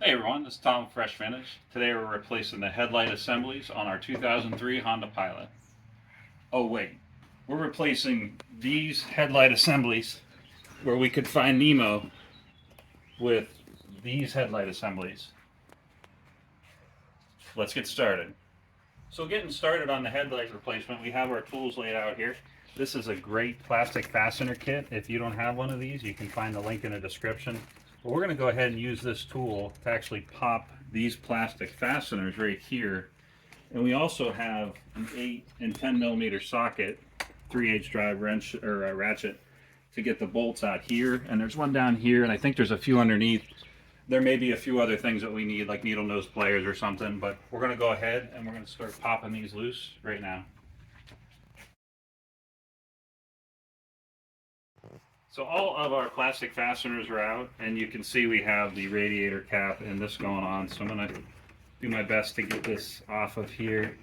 Hey everyone, this is Tom Fresh Finish. Today we're replacing the headlight assemblies on our 2003 Honda Pilot. Oh wait, we're replacing these headlight assemblies where we could find Nemo with these headlight assemblies. Let's get started. So getting started on the headlight replacement, we have our tools laid out here. This is a great plastic fastener kit. If you don't have one of these, you can find the link in the description. But we're going to go ahead and use this tool to actually pop these plastic fasteners right here. And we also have an 8 and 10 millimeter socket, 3/8 drive wrench or ratchet to get the bolts out here. And there's one down here, and I think there's a few underneath. There may be a few other things that we need, like needle nose pliers or something, but we're going to go ahead and we're going to start popping these loose right now. So all of our plastic fasteners are out, and you can see we have the radiator cap and this going on. So I'm going to do my best to get this off of here.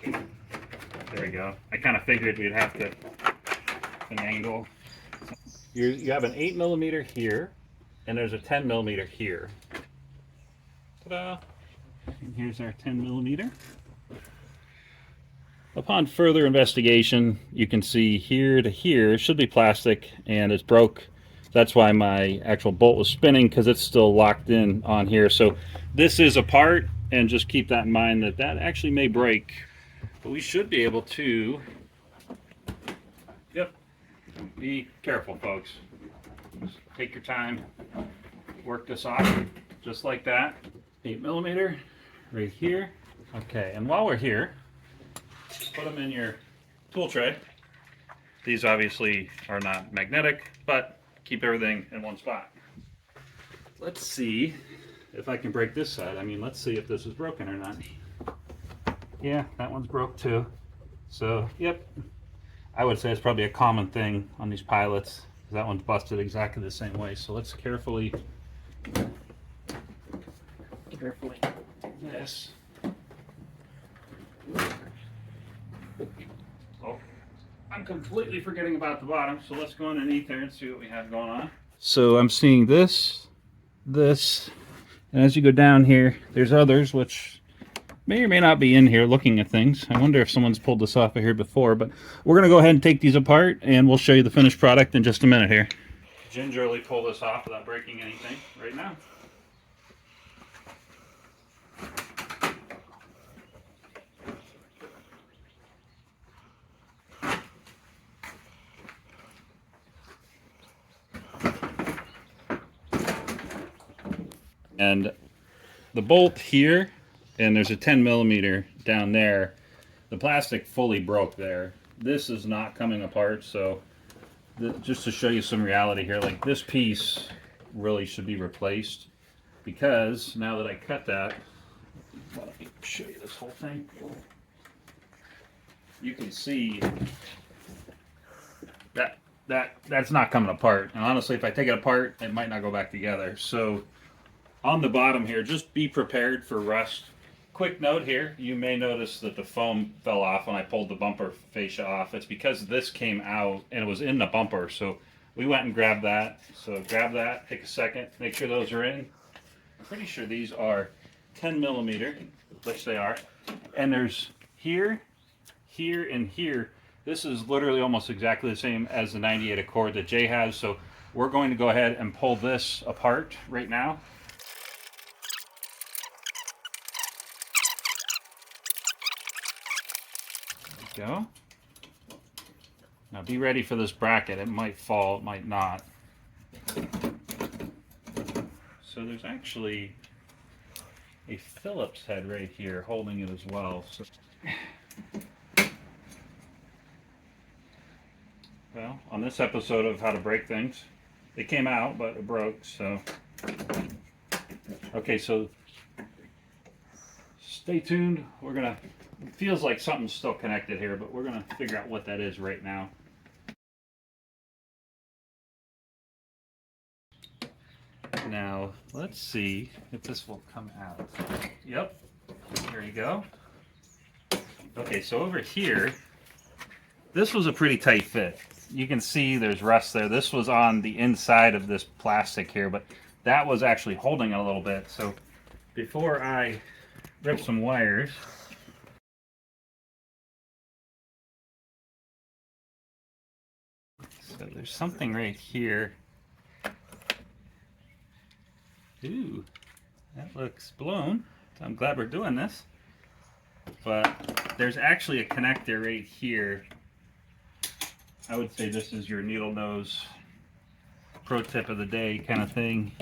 There we go. I kind of figured we'd have to an angle. You have an 8 millimeter here, and there's a 10 millimeter here. Ta-da! And here's our 10 millimeter. Upon further investigation, you can see here to here should be plastic, and it's broke. That's why my actual bolt was spinning, because it's still locked in on here. So this is a part, and just keep that in mind that that actually may break. But we should be able to, yep, be careful folks. Just take your time, work this off, just like that. 8 millimeter right here. Okay, and while we're here, put them in your tool tray. These obviously are not magnetic, but keep everything in one spot. Let's see if I can break this side. I mean, let's see if this is broken or not. Yeah, that one's broke too. So, yep. I would say it's probably a common thing on these pilots. That one's busted exactly the same way. So let's carefully do this. Oh, I'm completely forgetting about the bottom, so let's go underneath there and see what we have going on. So I'm seeing this, and as you go down here, there's others which may or may not be in here looking at things. I wonder if someone's pulled this off of here before, but we're going to go ahead and take these apart, and we'll show you the finished product in just a minute here. Gingerly pull this off without breaking anything right now. And the bolt here, and there's a 10 millimeter down there. The plastic fully broke there. This is not coming apart, so just to show you some reality here, like this piece really should be replaced, because now that I cut that, let me show you this whole thing. You can see that's not coming apart. And honestly, if I take it apart, it might not go back together. So on the bottom here, just be prepared for rust. Quick note here, you may notice that the foam fell off when I pulled the bumper fascia off. It's because this came out and it was in the bumper. So we went and grabbed that. So grab that, take a second, make sure those are in. I'm pretty sure these are 10 millimeter, which they are. And there's here, here, and here. This is literally almost exactly the same as the 98 Accord that Jay has. So we're going to go ahead and pull this apart right now. Go. Now be ready for this bracket. It might fall, it might not. So there's actually a Phillips head right here holding it as well. So, well, on this episode of How to Break Things, it came out, but it broke, so. Okay, so stay tuned. We're gonna, it feels like something's still connected here, but we're gonna figure out what that is right now. Now, let's see if this will come out. Yep, here you go. Okay, so over here, this was a pretty tight fit. You can see there's rust there. This was on the inside of this plastic here, but that was actually holding it a little bit. So before I rip some wires, so there's something right here. Ooh, that looks blown. So I'm glad we're doing this. But there's actually a connector right here. I would say this is your needle nose pro tip of the day kind of thing.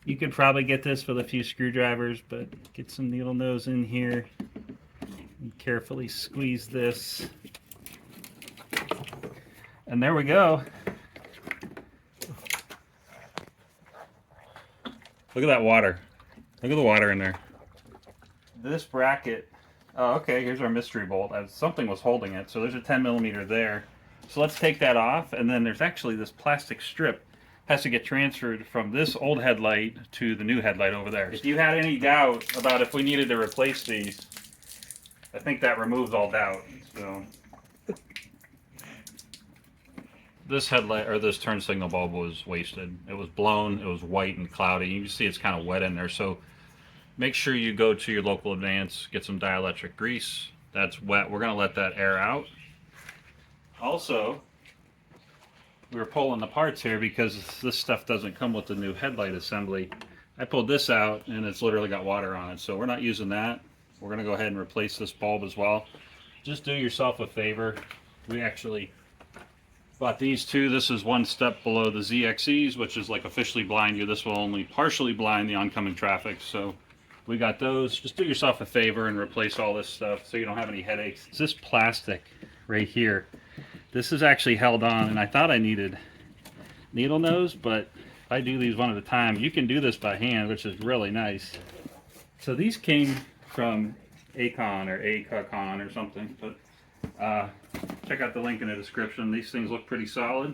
You could probably get this with a few screwdrivers, but get some needle nose in here and carefully squeeze this. And there we go. Look at that water. Look at the water in there. This bracket, oh, okay, here's our mystery bolt. Something was holding it, so there's a 10mm there. So let's take that off, and then there's actually this plastic strip has to get transferred from this old headlight to the new headlight over there. If you had any doubt about if we needed to replace these, I think that removes all doubt. So this headlight, or this turn signal bulb, was wasted. It was blown, it was white and cloudy. You can see it's kind of wet in there, so make sure you go to your local Advance, get some dielectric grease. That's wet. We're going to let that air out. Also, we were pulling the parts here because this stuff doesn't come with the new headlight assembly. I pulled this out and it's literally got water on it, so we're not using that. We're going to go ahead and replace this bulb as well. Just do yourself a favor. We actually bought these two. This is one step below the ZXEs, which is like officially blind you. This will only partially blind the oncoming traffic, so we got those. Just do yourself a favor and replace all this stuff so you don't have any headaches. It's this plastic right here. This is actually held on, and I thought I needed needle nose, but if I do these one at a time, you can do this by hand, which is really nice. So these came from Acon or Acon or something, but check out the link in the description. These things look pretty solid.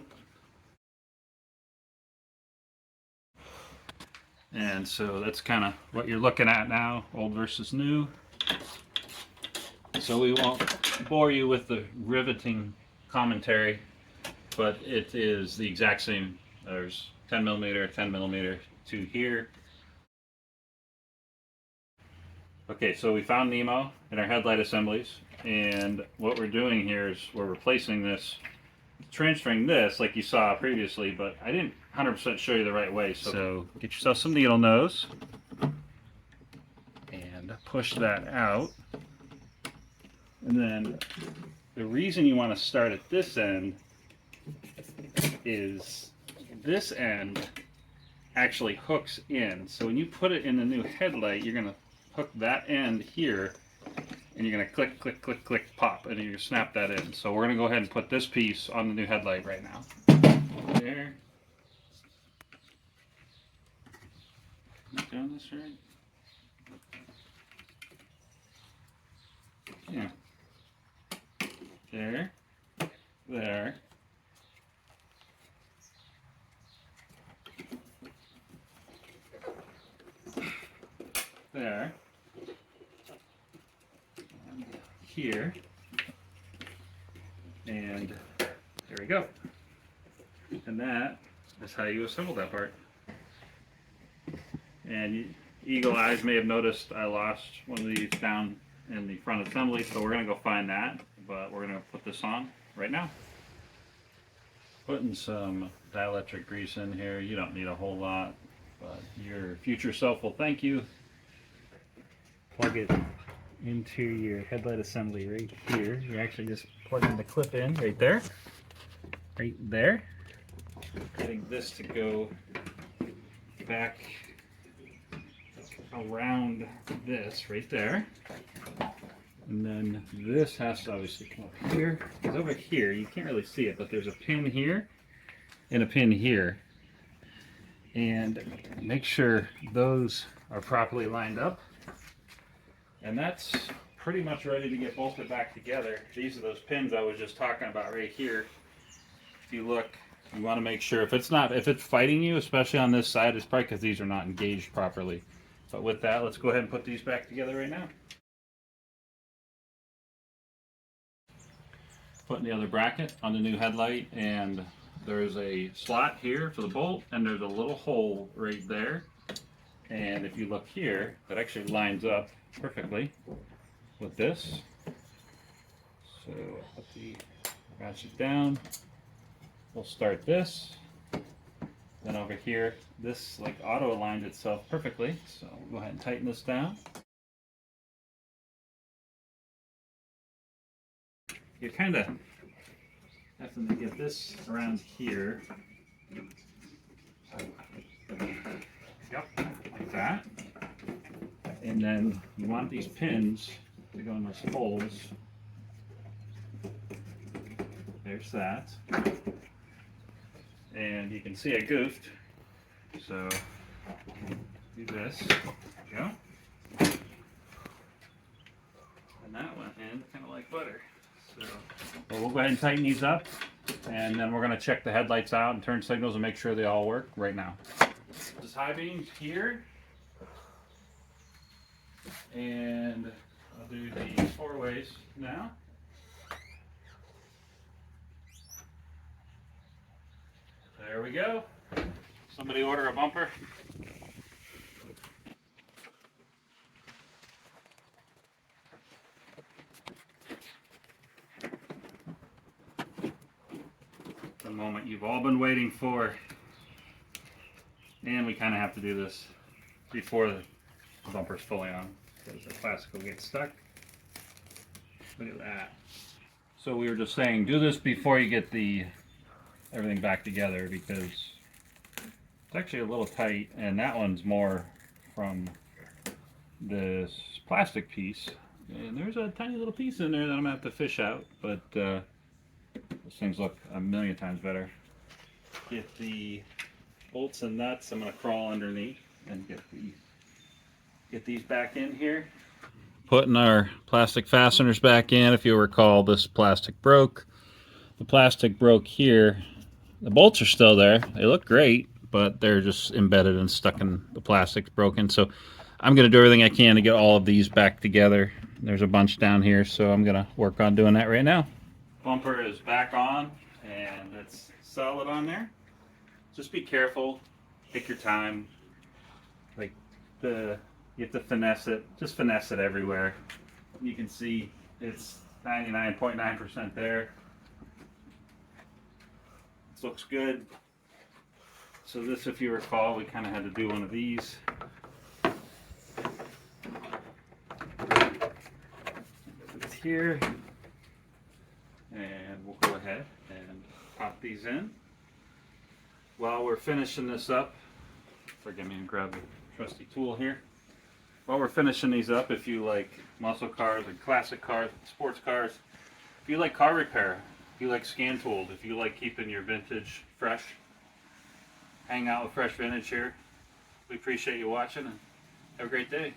And so that's kind of what you're looking at now, old versus new. So we won't bore you with the riveting commentary, but it is the exact same. There's 10mm, 10mm to here. Okay, so we found Nemo in our headlight assemblies, and what we're doing here is we're replacing this, transferring this like you saw previously, but I didn't 100% show you the right way. So get yourself some needle nose and push that out. And then the reason you want to start at this end is this end actually hooks in. So when you put it in the new headlight, you're going to hook that end here, and you're going to click, click, click, click, pop, and you're going to snap that in. So we're going to go ahead and put this piece on the new headlight right now. There. Am I doing this right? Yeah. There. There. There. And here. And there we go. And that is how you assemble that part. And eagle eyes may have noticed I lost one of these down in the front assembly, so we're going to go find that, but we're going to put this on right now. Putting some dielectric grease in here. You don't need a whole lot, but your future self will thank you. Plug it into your headlight assembly right here. You're actually just plugging the clip in right there. Right there. Getting this to go back around this right there. And then this has to obviously come up here. Because over here, you can't really see it, but there's a pin here and a pin here. And make sure those are properly lined up. And that's pretty much ready to get bolted back together. These are those pins I was just talking about right here. If you look, you want to make sure if it's fighting you, especially on this side, it's probably because these are not engaged properly. But with that, let's go ahead and put these back together right now. Putting the other bracket on the new headlight, and there's a slot here for the bolt, and there's a little hole right there. And if you look here, that actually lines up perfectly with this. So I'll put the ratchet down. We'll start this. Then over here, this like auto aligned itself perfectly. So we'll go ahead and tighten this down. You kind of have to get this around here. Yep, like that. And then you want these pins to go in those holes. There's that. And you can see I goofed. So do this. There you go. And that went in kind of like butter. So we'll go ahead and tighten these up. And then we're going to check the headlights out and turn signals and make sure they all work right now. This high beam's here. And I'll do the 4 ways now. There we go. Somebody order a bumper. The moment you've all been waiting for. And we kind of have to do this before the bumper's fully on, because the plastic will get stuck. Look at that. So we were just saying, do this before you get everything back together, because it's actually a little tight, and that one's more from this plastic piece. And there's a tiny little piece in there that I'm gonna have to fish out, but those things look a million times better. Get the bolts and nuts. I'm gonna crawl underneath and get these back in here. Putting our plastic fasteners back in. If you recall, this plastic broke. The plastic broke here. The bolts are still there. They look great, but they're just embedded and stuck in the plastic's broken. So I'm going to do everything I can to get all of these back together. There's a bunch down here, so I'm going to work on doing that right now. Bumper is back on, and it's solid on there. Just be careful. Take your time. Like you have to finesse it. Just finesse it everywhere. You can see it's 99.9% there. This looks good. So this, if you recall, we kind of had to do one of these. It's here. And we'll go ahead and pop these in. While we're finishing this up, forgive me and grab the trusty tool here. While we're finishing these up, if you like muscle cars and classic cars, sports cars, if you like car repair, if you like scan tools, if you like keeping your vintage fresh, hang out with Fresh Vintage here. We appreciate you watching, and have a great day.